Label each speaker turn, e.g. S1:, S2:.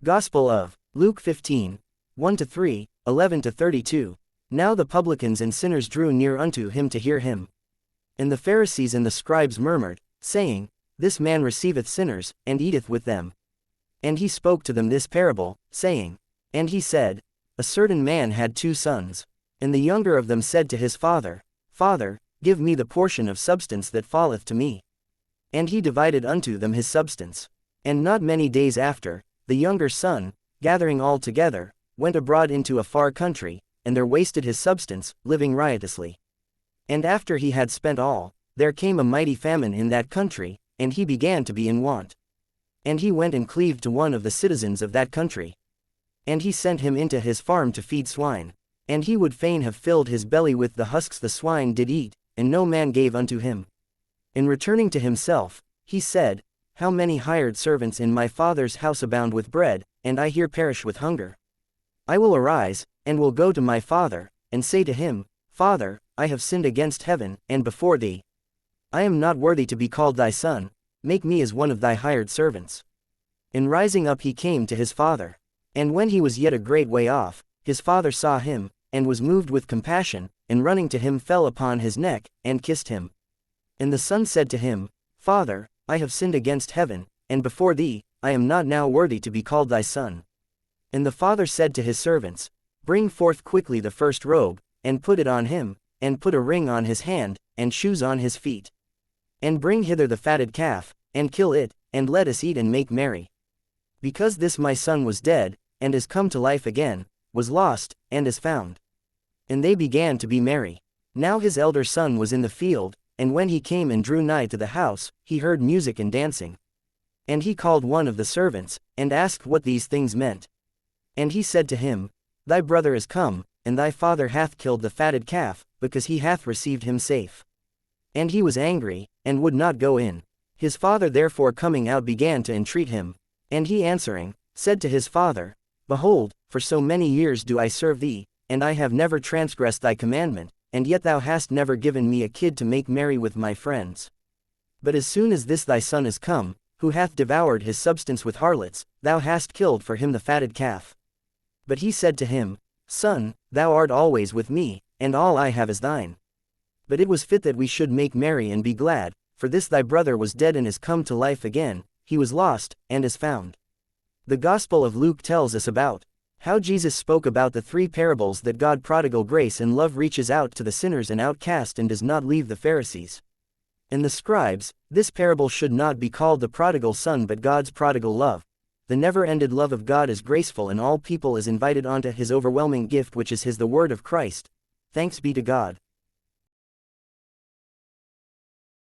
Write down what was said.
S1: Gospel of Luke 15, 1-3, 11-32. Now the publicans and sinners drew near unto him to hear him. And the Pharisees and the scribes murmured, saying, This man receiveth sinners, and eateth with them. And he spoke to them this parable, saying, And he said, A certain man had 2 sons. And the younger of them said to his father, Father, give me the portion of substance that falleth to me. And he divided unto them his substance. And not many days after, the younger son, gathering all together, went abroad into a far country, and there wasted his substance, living riotously. And after he had spent all, there came a mighty famine in that country, and he began to be in want. And he went and cleaved to one of the citizens of that country. And he sent him into his farm to feed swine. And he would fain have filled his belly with the husks the swine did eat, and no man gave unto him. In returning to himself, he said, How many hired servants in my father's house abound with bread, and I here perish with hunger? I will arise, and will go to my father, and say to him, Father, I have sinned against heaven, and before thee. I am not worthy to be called thy son, make me as one of thy hired servants. And rising up he came to his father. And when he was yet a great way off, his father saw him, and was moved with compassion, and running to him fell upon his neck, and kissed him. And the son said to him, Father, I have sinned against heaven, and before thee, I am not now worthy to be called thy son. And the father said to his servants, Bring forth quickly the first robe, and put it on him, and put a ring on his hand, and shoes on his feet. And bring hither the fatted calf, and kill it, and let us eat and make merry. Because this my son was dead, and is come to life again, was lost, and is found. And they began to be merry. Now his elder son was in the field, and when he came and drew nigh to the house, he heard music and dancing. And he called one of the servants, and asked what these things meant. And he said to him, Thy brother is come, and thy father hath killed the fatted calf, because he hath received him safe. And he was angry, and would not go in. His father therefore coming out began to entreat him. And he answering, said to his father, Behold, for so many years do I serve thee, and I have never transgressed thy commandment, and yet thou hast never given me a kid to make merry with my friends. But as soon as this thy son is come, who hath devoured his substance with harlots, thou hast killed for him the fatted calf. But he said to him, Son, thou art always with me, and all I have is thine. But it was fit that we should make merry and be glad, for this thy brother was dead and is come to life again, he was lost, and is found. The Gospel of Luke tells us about how Jesus spoke about the 3 parables that God prodigal grace and love reaches out to the sinners and outcast and does not leave the Pharisees and the scribes. This parable should not be called the prodigal son but God's prodigal love. The never-ended love of God is graceful and all people is invited onto his overwhelming gift which is the word of Christ. Thanks be to God.